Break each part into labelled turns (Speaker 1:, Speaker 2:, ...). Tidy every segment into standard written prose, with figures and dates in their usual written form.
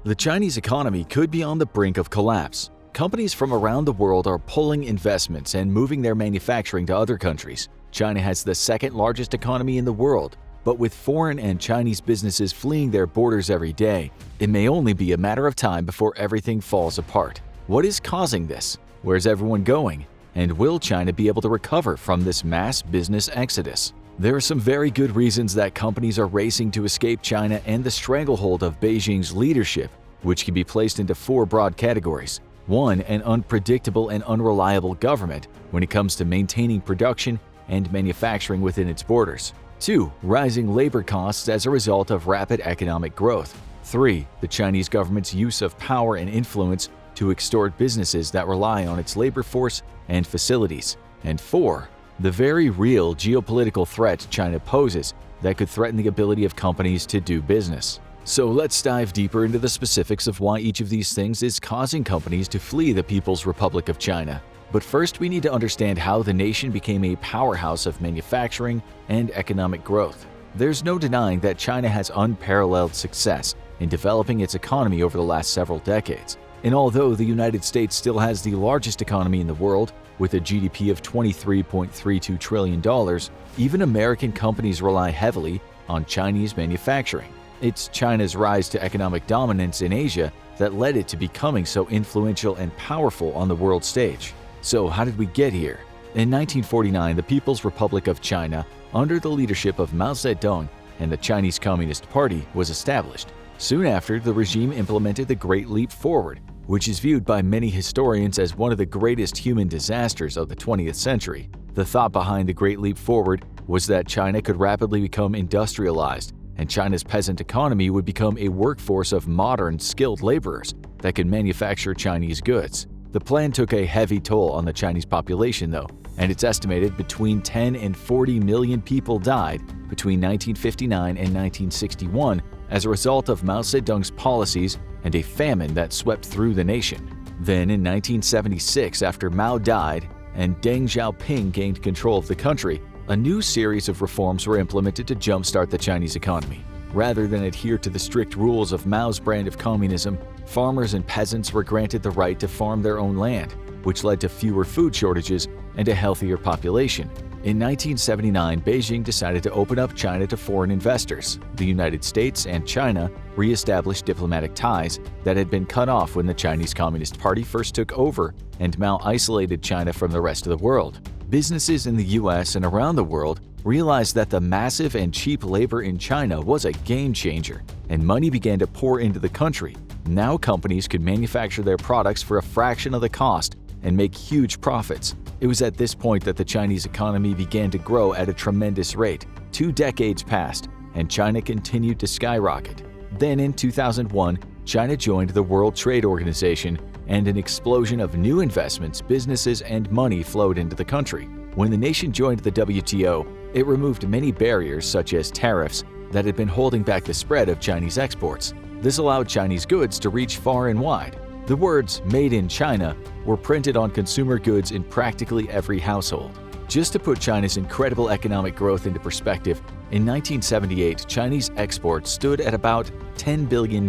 Speaker 1: The Chinese economy could be on the brink of collapse. Companies from around the world are pulling investments and moving their manufacturing to other countries. China has the second largest economy in the world, but with foreign and Chinese businesses fleeing their borders every day, it may only be a matter of time before everything falls apart. What is causing this? Where's everyone going? And will China be able to recover from this mass business exodus? There are some very good reasons that companies are racing to escape China and the stranglehold of Beijing's leadership, which can be placed into four broad categories. 1. An unpredictable and unreliable government when it comes to maintaining production and manufacturing within its borders. 2. Rising labor costs as a result of rapid economic growth. 3. The Chinese government's use of power and influence to extort businesses that rely on its labor force and facilities. And 4. The very real geopolitical threat China poses that could threaten the ability of companies to do business. So let's dive deeper into the specifics of why each of these things is causing companies to flee the People's Republic of China. But first, we need to understand how the nation became a powerhouse of manufacturing and economic growth. There's no denying that China has unparalleled success in developing its economy over the last several decades. And although the United States still has the largest economy in the world, with a GDP of $23.32 trillion, even American companies rely heavily on Chinese manufacturing. It's China's rise to economic dominance in Asia that led it to becoming so influential and powerful on the world stage. So how did we get here? In 1949, the People's Republic of China, under the leadership of Mao Zedong and the Chinese Communist Party, was established. Soon after, the regime implemented the Great Leap Forward, which is viewed by many historians as one of the greatest human disasters of the 20th century. The thought behind the Great Leap Forward was that China could rapidly become industrialized, and China's peasant economy would become a workforce of modern, skilled laborers that could manufacture Chinese goods. The plan took a heavy toll on the Chinese population, though, and it's estimated between 10 and 40 million people died between 1959 and 1961 as a result of Mao Zedong's policies and a famine that swept through the nation. Then in 1976, after Mao died and Deng Xiaoping gained control of the country, a new series of reforms were implemented to jumpstart the Chinese economy. Rather than adhere to the strict rules of Mao's brand of communism, farmers and peasants were granted the right to farm their own land, which led to fewer food shortages and a healthier population. In 1979, Beijing decided to open up China to foreign investors. The United States and China re-established diplomatic ties that had been cut off when the Chinese Communist Party first took over and Mao isolated China from the rest of the world. Businesses in the US and around the world realized that the massive and cheap labor in China was a game changer, and money began to pour into the country. Now companies could manufacture their products for a fraction of the cost and make huge profits. It was at this point that the Chinese economy began to grow at a tremendous rate. 2 decades passed, and China continued to skyrocket. Then in 2001, China joined the World Trade Organization, and an explosion of new investments, businesses, and money flowed into the country. When the nation joined the WTO, it removed many barriers such as tariffs that had been holding back the spread of Chinese exports. This allowed Chinese goods to reach far and wide. The words "Made in China" were printed on consumer goods in practically every household. Just to put China's incredible economic growth into perspective, in 1978, Chinese exports stood at about $10 billion.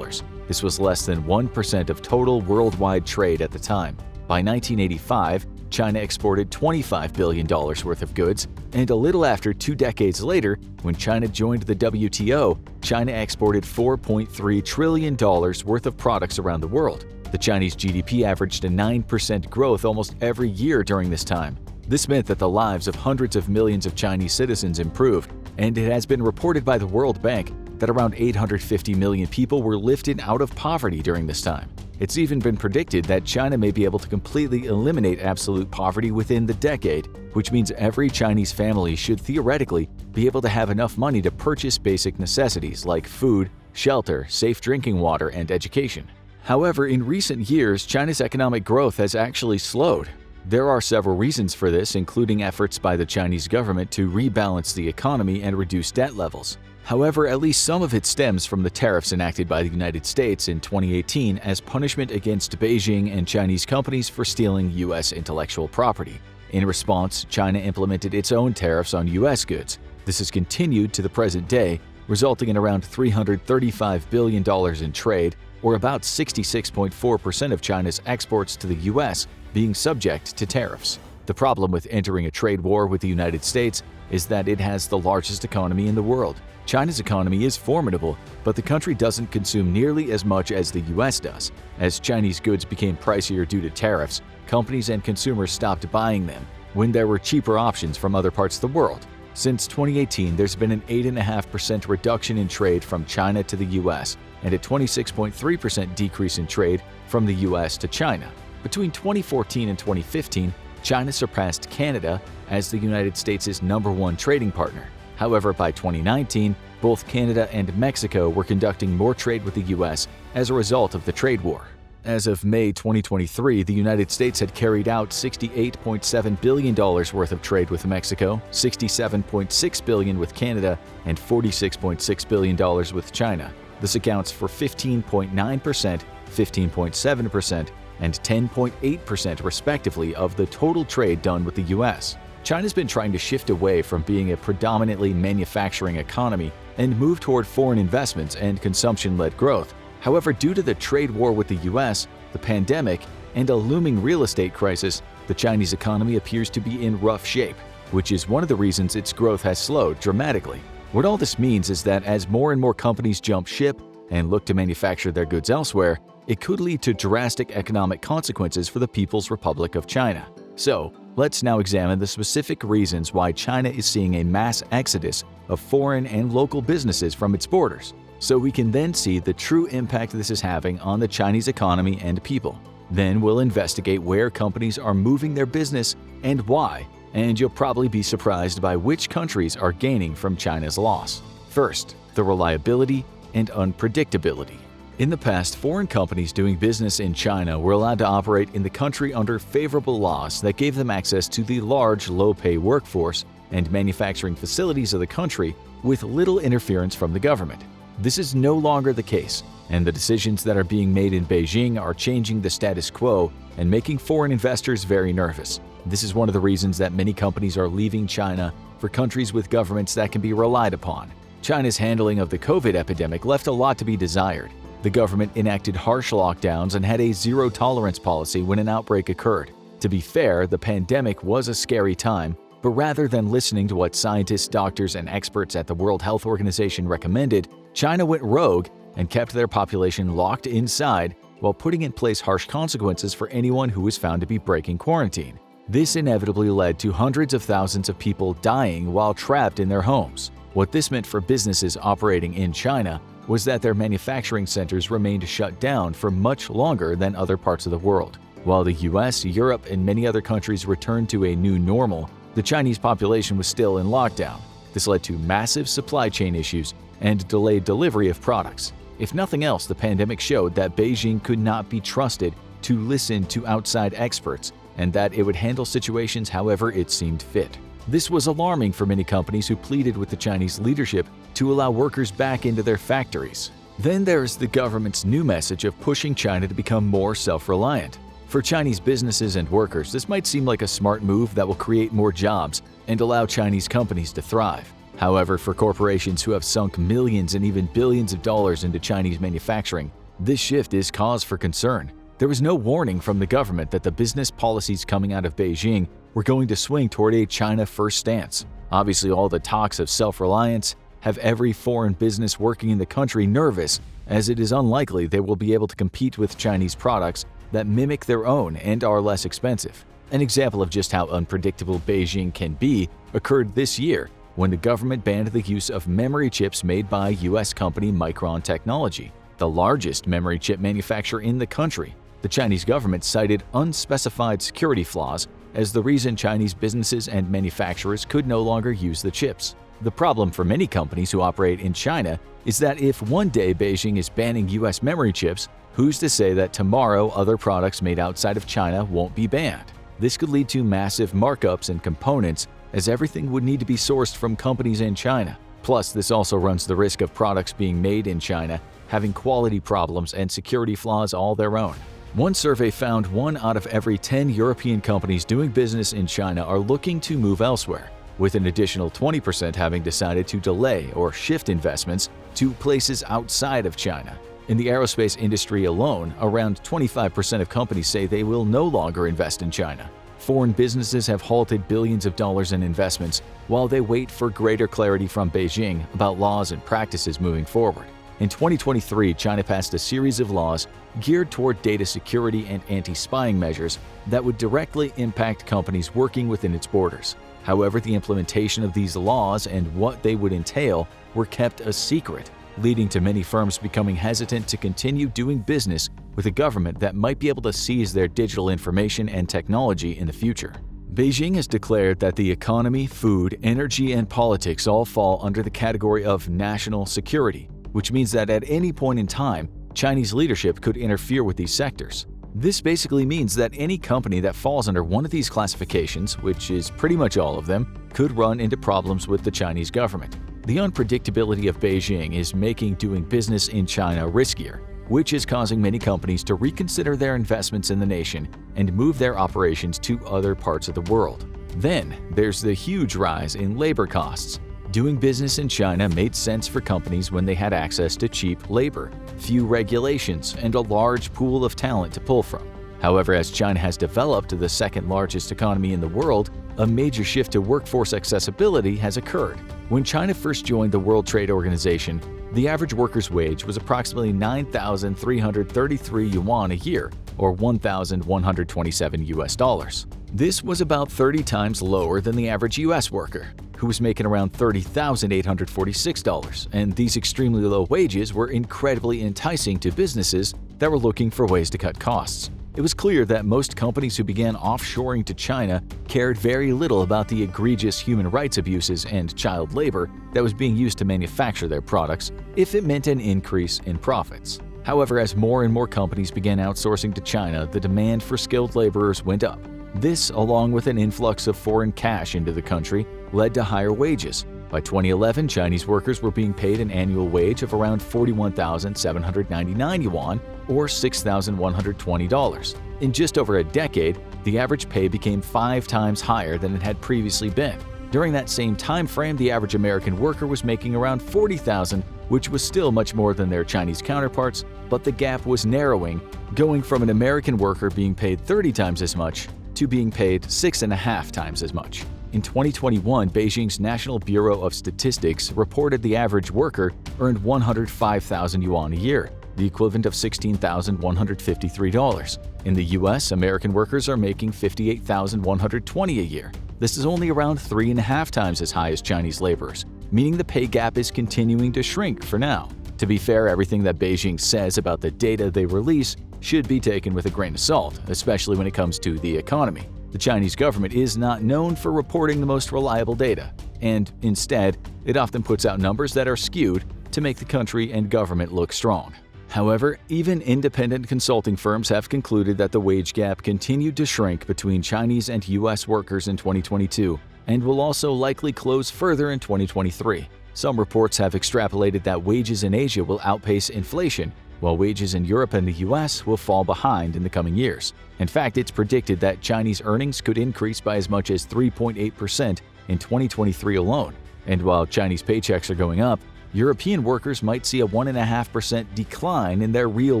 Speaker 1: This was less than 1% of total worldwide trade at the time. By 1985, China exported $25 billion worth of goods, and a little after 2 decades later, when China joined the WTO, China exported $4.3 trillion worth of products around the world. The Chinese GDP averaged a 9% growth almost every year during this time. This meant that the lives of hundreds of millions of Chinese citizens improved, and it has been reported by the World Bank that around 850 million people were lifted out of poverty during this time. It's even been predicted that China may be able to completely eliminate absolute poverty within the decade, which means every Chinese family should theoretically be able to have enough money to purchase basic necessities like food, shelter, safe drinking water, and education. However, in recent years, China's economic growth has actually slowed. There are several reasons for this, including efforts by the Chinese government to rebalance the economy and reduce debt levels. However, at least some of it stems from the tariffs enacted by the United States in 2018 as punishment against Beijing and Chinese companies for stealing U.S. intellectual property. In response, China implemented its own tariffs on U.S. goods. This has continued to the present day, resulting in around $335 billion in trade, or about 66.4% of China's exports to the US being subject to tariffs. The problem with entering a trade war with the United States is that it has the largest economy in the world. China's economy is formidable, but the country doesn't consume nearly as much as the US does. As Chinese goods became pricier due to tariffs, companies and consumers stopped buying them when there were cheaper options from other parts of the world. Since 2018, there's been an 8.5% reduction in trade from China to the US and a 26.3% decrease in trade from the US to China. Between 2014 and 2015, China surpassed Canada as the United States' #1 trading partner. However, by 2019, both Canada and Mexico were conducting more trade with the US as a result of the trade war. As of May 2023, the United States had carried out $68.7 billion worth of trade with Mexico, $67.6 billion with Canada, and $46.6 billion with China. This accounts for 15.9%, 15.7%, and 10.8% respectively of the total trade done with the US. China's been trying to shift away from being a predominantly manufacturing economy and move toward foreign investments and consumption-led growth. However, due to the trade war with the US, the pandemic, and a looming real estate crisis, the Chinese economy appears to be in rough shape, which is one of the reasons its growth has slowed dramatically. What all this means is that as more and more companies jump ship and look to manufacture their goods elsewhere, it could lead to drastic economic consequences for the People's Republic of China. So, let's now examine the specific reasons why China is seeing a mass exodus of foreign and local businesses from its borders, so we can then see the true impact this is having on the Chinese economy and people. Then we'll investigate where companies are moving their business and why, and you'll probably be surprised by which countries are gaining from China's loss. First, the reliability and unpredictability. In the past, foreign companies doing business in China were allowed to operate in the country under favorable laws that gave them access to the large, low-pay workforce and manufacturing facilities of the country with little interference from the government. This is no longer the case, and the decisions that are being made in Beijing are changing the status quo and making foreign investors very nervous. This is one of the reasons that many companies are leaving China for countries with governments that can be relied upon. China's handling of the COVID epidemic left a lot to be desired. The government enacted harsh lockdowns and had a zero-tolerance policy when an outbreak occurred. To be fair, the pandemic was a scary time, but rather than listening to what scientists, doctors, and experts at the World Health Organization recommended, China went rogue and kept their population locked inside while putting in place harsh consequences for anyone who was found to be breaking quarantine. This inevitably led to hundreds of thousands of people dying while trapped in their homes. What this meant for businesses operating in China was that their manufacturing centers remained shut down for much longer than other parts of the world. While the US, Europe, and many other countries returned to a new normal, the Chinese population was still in lockdown. This led to massive supply chain issues and delayed delivery of products. If nothing else, the pandemic showed that Beijing could not be trusted to listen to outside experts and that it would handle situations however it seemed fit. This was alarming for many companies who pleaded with the Chinese leadership to allow workers back into their factories. Then there's the government's new message of pushing China to become more self-reliant. For Chinese businesses and workers, this might seem like a smart move that will create more jobs and allow Chinese companies to thrive. However, for corporations who have sunk millions and even billions of dollars into Chinese manufacturing, this shift is cause for concern. There was no warning from the government that the business policies coming out of Beijing were going to swing toward a China-first stance. Obviously, all the talks of self-reliance have every foreign business working in the country nervous, as it is unlikely they will be able to compete with Chinese products that mimic their own and are less expensive. An example of just how unpredictable Beijing can be occurred this year when the government banned the use of memory chips made by US company Micron Technology, the largest memory chip manufacturer in the country. The Chinese government cited unspecified security flaws as the reason Chinese businesses and manufacturers could no longer use the chips. The problem for many companies who operate in China is that if one day Beijing is banning US memory chips, who's to say that tomorrow other products made outside of China won't be banned? This could lead to massive markups in components, as everything would need to be sourced from companies in China. Plus, this also runs the risk of products being made in China having quality problems and security flaws all their own. One survey found 1 out of every 10 European companies doing business in China are looking to move elsewhere, with an additional 20% having decided to delay or shift investments to places outside of China. In the aerospace industry alone, around 25% of companies say they will no longer invest in China. Foreign businesses have halted billions of dollars in investments while they wait for greater clarity from Beijing about laws and practices moving forward. In 2023, China passed a series of laws geared toward data security and anti-spying measures that would directly impact companies working within its borders. However, the implementation of these laws and what they would entail were kept a secret, leading to many firms becoming hesitant to continue doing business with a government that might be able to seize their digital information and technology in the future. Beijing has declared that the economy, food, energy, and politics all fall under the category of national security, which means that at any point in time, Chinese leadership could interfere with these sectors. This basically means that any company that falls under one of these classifications, which is pretty much all of them, could run into problems with the Chinese government. The unpredictability of Beijing is making doing business in China riskier, which is causing many companies to reconsider their investments in the nation and move their operations to other parts of the world. Then, there's the huge rise in labor costs. Doing business in China made sense for companies when they had access to cheap labor, few regulations, and a large pool of talent to pull from. However, as China has developed to the second largest economy in the world, a major shift to workforce accessibility has occurred. When China first joined the World Trade Organization, the average worker's wage was approximately 9,333 yuan a year, or 1,127 US dollars. This was about 30 times lower than the average US worker, who was making around $30,846, and these extremely low wages were incredibly enticing to businesses that were looking for ways to cut costs. It was clear that most companies who began offshoring to China cared very little about the egregious human rights abuses and child labor that was being used to manufacture their products if it meant an increase in profits. However, as more and more companies began outsourcing to China, the demand for skilled laborers went up. This, along with an influx of foreign cash into the country, led to higher wages. By 2011, Chinese workers were being paid an annual wage of around 41,799 yuan, or $6,120. In just over a decade, the average pay became 5 times higher than it had previously been. During that same time frame, the average American worker was making around $40,000, which was still much more than their Chinese counterparts, but the gap was narrowing, going from an American worker being paid 30 times as much to being paid 6.5 times as much. In 2021, Beijing's National Bureau of Statistics reported the average worker earned 105,000 yuan a year, the equivalent of $16,153. In the US, American workers are making $58,120 a year. This is only around 3.5 times as high as Chinese laborers, meaning the pay gap is continuing to shrink for now. To be fair, everything that Beijing says about the data they release should be taken with a grain of salt, especially when it comes to the economy. The Chinese government is not known for reporting the most reliable data, and instead, it often puts out numbers that are skewed to make the country and government look strong. However, even independent consulting firms have concluded that the wage gap continued to shrink between Chinese and US workers in 2022 and will also likely close further in 2023. Some reports have extrapolated that wages in Asia will outpace inflation, while wages in Europe and the US will fall behind in the coming years. In fact, it's predicted that Chinese earnings could increase by as much as 3.8% in 2023 alone. And while Chinese paychecks are going up, European workers might see a 1.5% decline in their real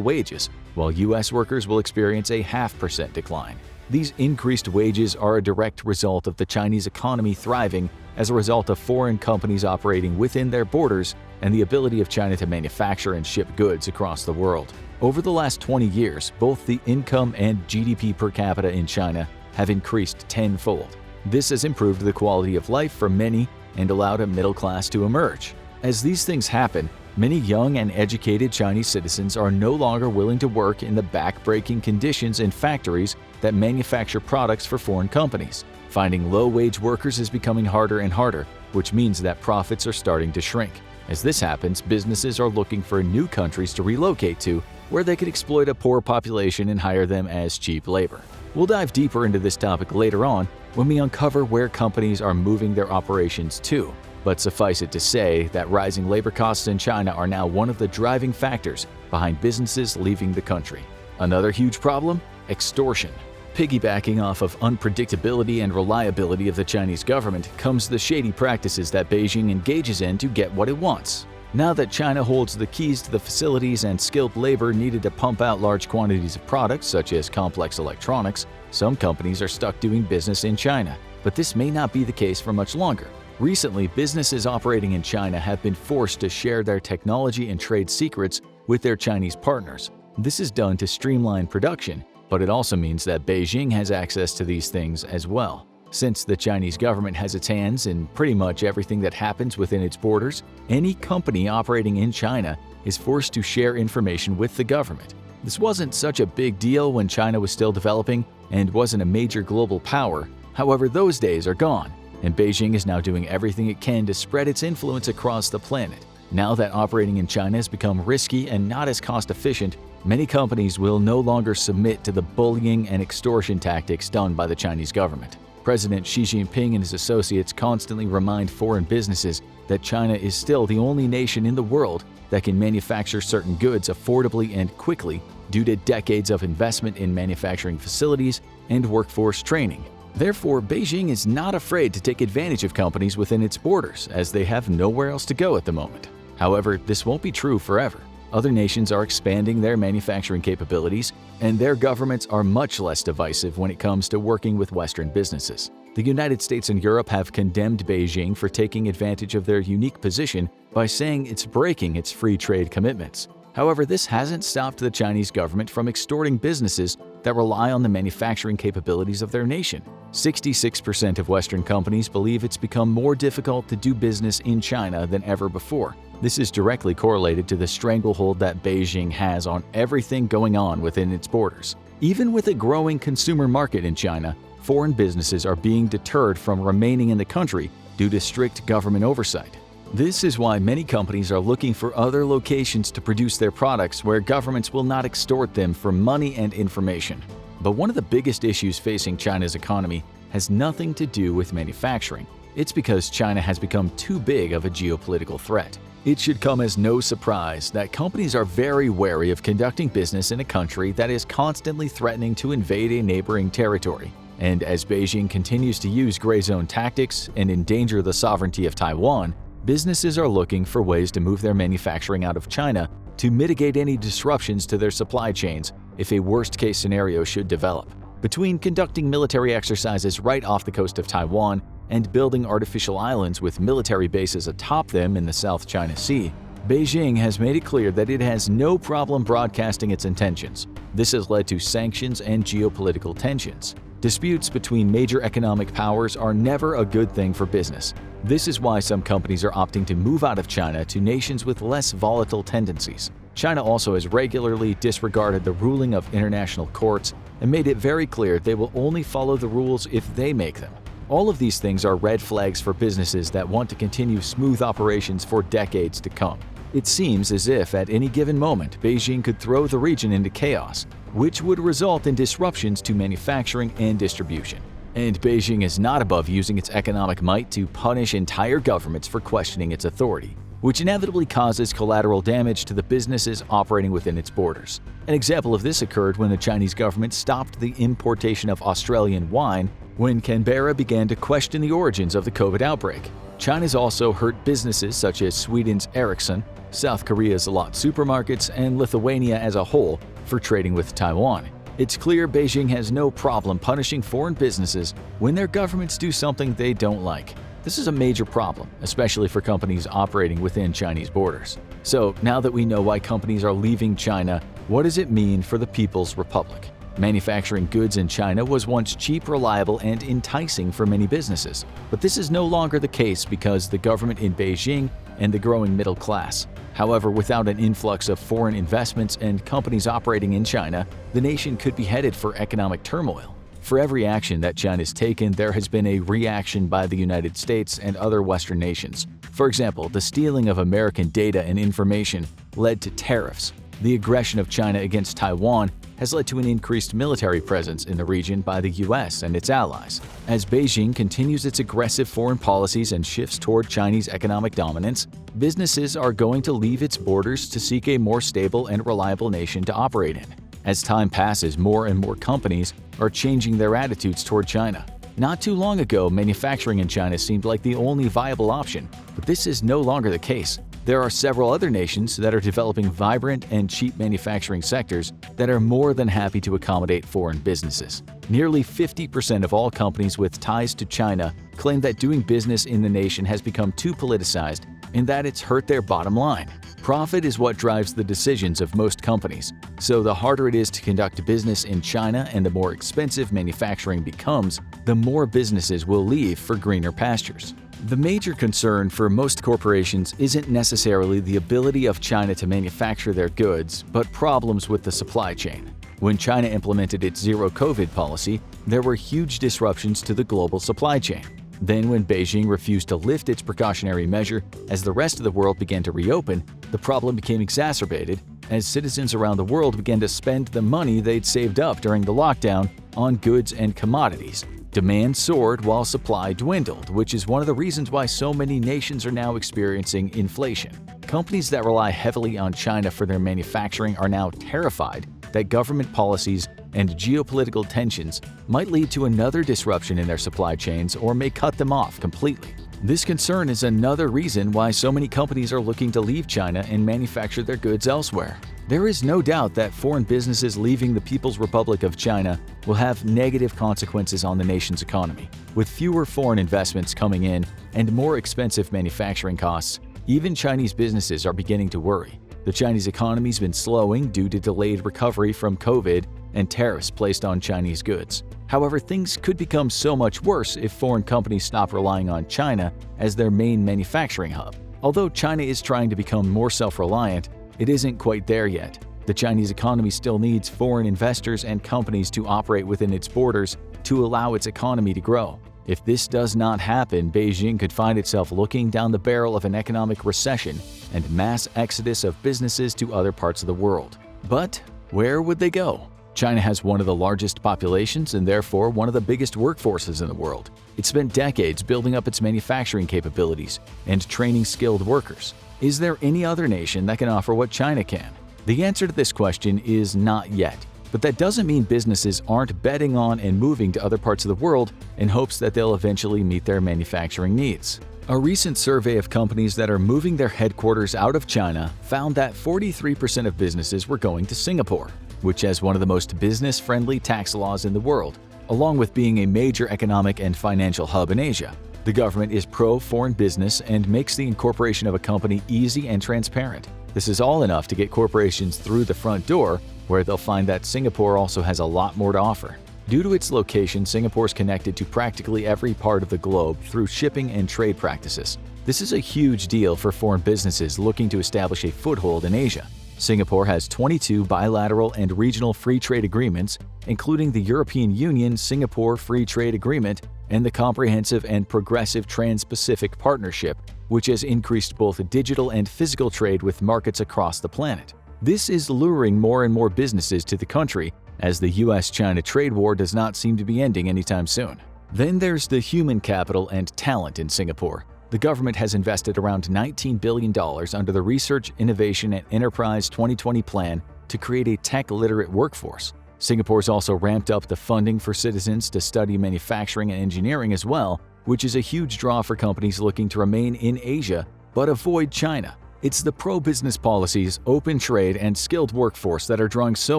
Speaker 1: wages, while US workers will experience a 0.5% decline. These increased wages are a direct result of the Chinese economy thriving as a result of foreign companies operating within their borders and the ability of China to manufacture and ship goods across the world. Over the last 20 years, both the income and GDP per capita in China have increased tenfold. This has improved the quality of life for many and allowed a middle class to emerge. As these things happen, many young and educated Chinese citizens are no longer willing to work in the back-breaking conditions in factories that manufacture products for foreign companies. Finding low-wage workers is becoming harder and harder, which means that profits are starting to shrink. As this happens, businesses are looking for new countries to relocate to where they could exploit a poor population and hire them as cheap labor. We'll dive deeper into this topic later on when we uncover where companies are moving their operations to. But suffice it to say that rising labor costs in China are now one of the driving factors behind businesses leaving the country. Another huge problem? Extortion. Piggybacking off of unpredictability and reliability of the Chinese government comes the shady practices that Beijing engages in to get what it wants. Now that China holds the keys to the facilities and skilled labor needed to pump out large quantities of products such as complex electronics, some companies are stuck doing business in China. But this may not be the case for much longer. Recently, businesses operating in China have been forced to share their technology and trade secrets with their Chinese partners. This is done to streamline production, but it also means that Beijing has access to these things as well. Since the Chinese government has its hands in pretty much everything that happens within its borders, any company operating in China is forced to share information with the government. This wasn't such a big deal when China was still developing and wasn't a major global power. However, those days are gone, and Beijing is now doing everything it can to spread its influence across the planet. Now that operating in China has become risky and not as cost-efficient, many companies will no longer submit to the bullying and extortion tactics done by the Chinese government. President Xi Jinping and his associates constantly remind foreign businesses that China is still the only nation in the world that can manufacture certain goods affordably and quickly due to decades of investment in manufacturing facilities and workforce training. Therefore, Beijing is not afraid to take advantage of companies within its borders, as they have nowhere else to go at the moment. However, this won't be true forever. Other nations are expanding their manufacturing capabilities, and their governments are much less divisive when it comes to working with Western businesses. The United States and Europe have condemned Beijing for taking advantage of their unique position by saying it's breaking its free trade commitments. However, this hasn't stopped the Chinese government from extorting businesses that rely on the manufacturing capabilities of their nation. 66% of Western companies believe it's become more difficult to do business in China than ever before. This is directly correlated to the stranglehold that Beijing has on everything going on within its borders. Even with a growing consumer market in China, foreign businesses are being deterred from remaining in the country due to strict government oversight. This is why many companies are looking for other locations to produce their products where governments will not extort them for money and information. But one of the biggest issues facing China's economy has nothing to do with manufacturing. It's because China has become too big of a geopolitical threat. It should come as no surprise that companies are very wary of conducting business in a country that is constantly threatening to invade a neighboring territory. And as Beijing continues to use gray zone tactics and endanger the sovereignty of Taiwan, businesses are looking for ways to move their manufacturing out of China to mitigate any disruptions to their supply chains if a worst-case scenario should develop. Between conducting military exercises right off the coast of Taiwan and building artificial islands with military bases atop them in the South China Sea, Beijing has made it clear that it has no problem broadcasting its intentions. This has led to sanctions and geopolitical tensions. Disputes between major economic powers are never a good thing for business. This is why some companies are opting to move out of China to nations with less volatile tendencies. China also has regularly disregarded the ruling of international courts and made it very clear they will only follow the rules if they make them. All of these things are red flags for businesses that want to continue smooth operations for decades to come. It seems as if at any given moment, Beijing could throw the region into chaos, which would result in disruptions to manufacturing and distribution. And Beijing is not above using its economic might to punish entire governments for questioning its authority, which inevitably causes collateral damage to the businesses operating within its borders. An example of this occurred when the Chinese government stopped the importation of Australian wine when Canberra began to question the origins of the COVID outbreak. China's also hurt businesses such as Sweden's Ericsson, South Korea's Lot Supermarkets, and Lithuania as a whole for trading with Taiwan. It's clear Beijing has no problem punishing foreign businesses when their governments do something they don't like. This is a major problem, especially for companies operating within Chinese borders. So now that we know why companies are leaving China, what does it mean for the People's Republic? Manufacturing goods in China was once cheap, reliable, and enticing for many businesses. But this is no longer the case because the government in Beijing and the growing middle class. However, without an influx of foreign investments and companies operating in China, the nation could be headed for economic turmoil. For every action that China's taken, there has been a reaction by the United States and other Western nations. For example, the stealing of American data and information led to tariffs. The aggression of China against Taiwan has led to an increased military presence in the region by the US and its allies. As Beijing continues its aggressive foreign policies and shifts toward Chinese economic dominance, businesses are going to leave its borders to seek a more stable and reliable nation to operate in. As time passes, more and more companies are changing their attitudes toward China. Not too long ago, manufacturing in China seemed like the only viable option, but this is no longer the case. There are several other nations that are developing vibrant and cheap manufacturing sectors that are more than happy to accommodate foreign businesses. Nearly 50% of all companies with ties to China claim that doing business in the nation has become too politicized and that it's hurt their bottom line. Profit is what drives the decisions of most companies, so the harder it is to conduct business in China and the more expensive manufacturing becomes, the more businesses will leave for greener pastures. The major concern for most corporations isn't necessarily the ability of China to manufacture their goods, but problems with the supply chain. When China implemented its zero-COVID policy, there were huge disruptions to the global supply chain. Then when Beijing refused to lift its precautionary measure as the rest of the world began to reopen, the problem became exacerbated as citizens around the world began to spend the money they'd saved up during the lockdown on goods and commodities. Demand soared while supply dwindled, which is one of the reasons why so many nations are now experiencing inflation. Companies that rely heavily on China for their manufacturing are now terrified that government policies and geopolitical tensions might lead to another disruption in their supply chains or may cut them off completely. This concern is another reason why so many companies are looking to leave China and manufacture their goods elsewhere. There is no doubt that foreign businesses leaving the People's Republic of China will have negative consequences on the nation's economy. With fewer foreign investments coming in and more expensive manufacturing costs, even Chinese businesses are beginning to worry. The Chinese economy's been slowing due to delayed recovery from COVID and tariffs placed on Chinese goods. However, things could become so much worse if foreign companies stop relying on China as their main manufacturing hub. Although China is trying to become more self-reliant, it isn't quite there yet. The Chinese economy still needs foreign investors and companies to operate within its borders to allow its economy to grow. If this does not happen, Beijing could find itself looking down the barrel of an economic recession and mass exodus of businesses to other parts of the world. But where would they go? China has one of the largest populations and therefore one of the biggest workforces in the world. It spent decades building up its manufacturing capabilities and training skilled workers. Is there any other nation that can offer what China can? The answer to this question is not yet. But that doesn't mean businesses aren't betting on and moving to other parts of the world in hopes that they'll eventually meet their manufacturing needs. A recent survey of companies that are moving their headquarters out of China found that 43% of businesses were going to Singapore, which has one of the most business-friendly tax laws in the world, along with being a major economic and financial hub in Asia. The government is pro-foreign business and makes the incorporation of a company easy and transparent. This is all enough to get corporations through the front door, where they'll find that Singapore also has a lot more to offer. Due to its location, Singapore is connected to practically every part of the globe through shipping and trade practices. This is a huge deal for foreign businesses looking to establish a foothold in Asia. Singapore has 22 bilateral and regional free trade agreements, including the European Union Singapore Free Trade Agreement and the Comprehensive and Progressive Trans-Pacific Partnership, which has increased both digital and physical trade with markets across the planet. This is luring more and more businesses to the country, as the US-China trade war does not seem to be ending anytime soon. Then there's the human capital and talent in Singapore. The government has invested around $19 billion under the Research, Innovation and Enterprise 2020 plan to create a tech-literate workforce. Singapore's also ramped up the funding for citizens to study manufacturing and engineering as well, which is a huge draw for companies looking to remain in Asia but avoid China. It's the pro-business policies, open trade, and skilled workforce that are drawing so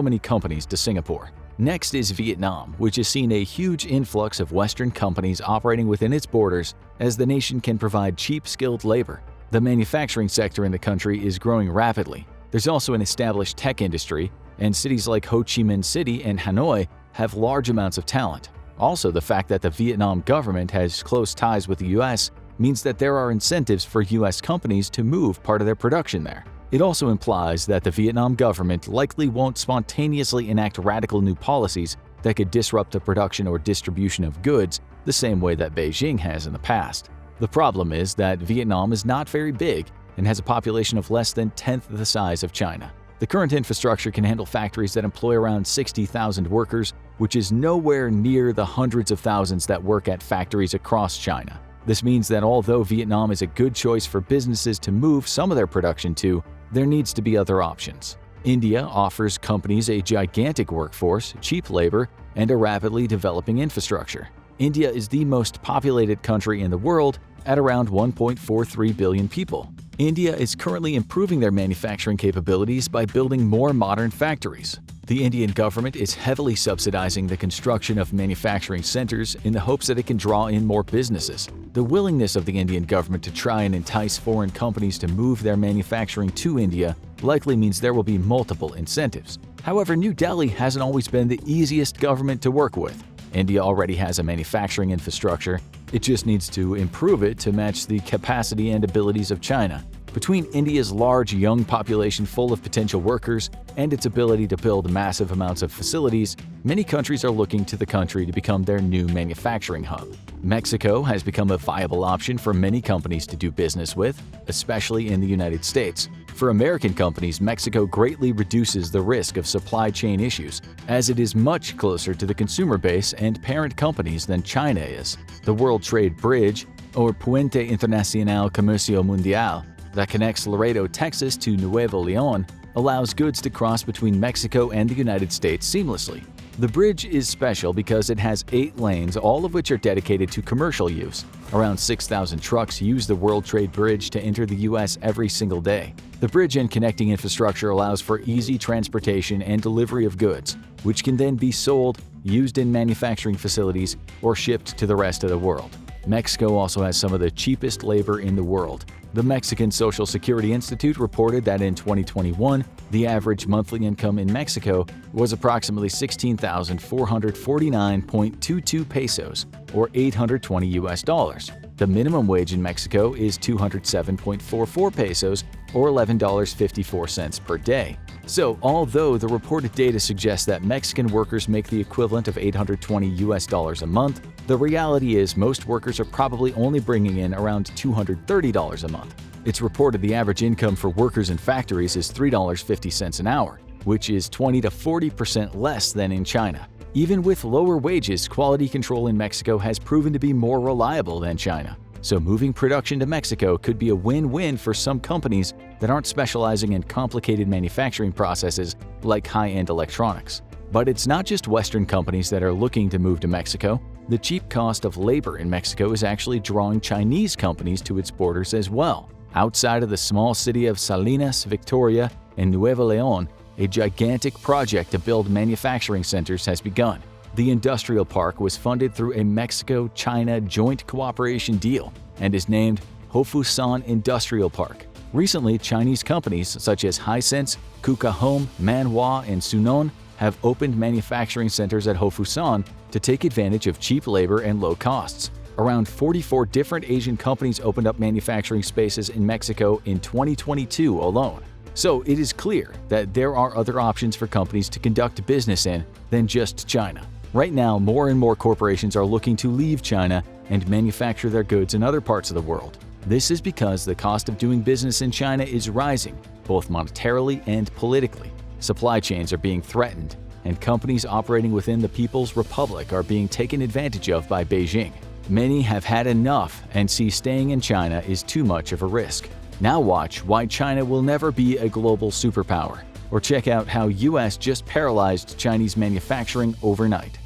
Speaker 1: many companies to Singapore. Next is Vietnam, which has seen a huge influx of Western companies operating within its borders as the nation can provide cheap, skilled labor. The manufacturing sector in the country is growing rapidly. There's also an established tech industry, and cities like Ho Chi Minh City and Hanoi have large amounts of talent. Also, the fact that the Vietnam government has close ties with the US means that there are incentives for US companies to move part of their production there. It also implies that the Vietnam government likely won't spontaneously enact radical new policies that could disrupt the production or distribution of goods the same way that Beijing has in the past. The problem is that Vietnam is not very big and has a population of less than 1/10 the size of China. The current infrastructure can handle factories that employ around 60,000 workers, which is nowhere near the hundreds of thousands that work at factories across China. This means that although Vietnam is a good choice for businesses to move some of their production to, there needs to be other options. India offers companies a gigantic workforce, cheap labor, and a rapidly developing infrastructure. India is the most populated country in the world at around 1.43 billion people. India is currently improving their manufacturing capabilities by building more modern factories. The Indian government is heavily subsidizing the construction of manufacturing centers in the hopes that it can draw in more businesses. The willingness of the Indian government to try and entice foreign companies to move their manufacturing to India likely means there will be multiple incentives. However, New Delhi hasn't always been the easiest government to work with. India already has a manufacturing infrastructure. It just needs to improve it to match the capacity and abilities of China. Between India's large young population full of potential workers and its ability to build massive amounts of facilities, many countries are looking to the country to become their new manufacturing hub. Mexico has become a viable option for many companies to do business with, especially in the United States. For American companies, Mexico greatly reduces the risk of supply chain issues, as it is much closer to the consumer base and parent companies than China is. The World Trade Bridge, or Puente Internacional Comercio Mundial, that connects Laredo, Texas to Nuevo León, allows goods to cross between Mexico and the United States seamlessly. The bridge is special because it has 8 lanes, all of which are dedicated to commercial use. Around 6,000 trucks use the World Trade Bridge to enter the U.S. every single day. The bridge and connecting infrastructure allows for easy transportation and delivery of goods, which can then be sold, used in manufacturing facilities, or shipped to the rest of the world. Mexico also has some of the cheapest labor in the world. The Mexican Social Security Institute reported that in 2021, the average monthly income in Mexico was approximately 16,449.22 pesos, or $820. The minimum wage in Mexico is 207.44 pesos, or $11.54 per day. So, although the reported data suggests that Mexican workers make the equivalent of $820 a month, the reality is most workers are probably only bringing in around $230 a month. It's reported the average income for workers in factories is $3.50 an hour, which is 20 to 40% less than in China. Even with lower wages, quality control in Mexico has proven to be more reliable than China. So moving production to Mexico could be a win-win for some companies that aren't specializing in complicated manufacturing processes like high-end electronics. But it's not just Western companies that are looking to move to Mexico. The cheap cost of labor in Mexico is actually drawing Chinese companies to its borders as well. Outside of the small city of Salinas, Victoria, and Nuevo León, a gigantic project to build manufacturing centers has begun. The industrial park was funded through a Mexico-China joint cooperation deal and is named Hofusan Industrial Park. Recently, Chinese companies such as Hisense, Kuka Home, Manhua, and Sunon have opened manufacturing centers at Hofusan to take advantage of cheap labor and low costs. Around 44 different Asian companies opened up manufacturing spaces in Mexico in 2022 alone. So it is clear that there are other options for companies to conduct business in than just China. Right now, more and more corporations are looking to leave China and manufacture their goods in other parts of the world. This is because the cost of doing business in China is rising, both monetarily and politically. Supply chains are being threatened, and companies operating within the People's Republic are being taken advantage of by Beijing. Many have had enough and see staying in China is too much of a risk. Now watch why China will never be a global superpower, or check out how US just paralyzed Chinese manufacturing overnight.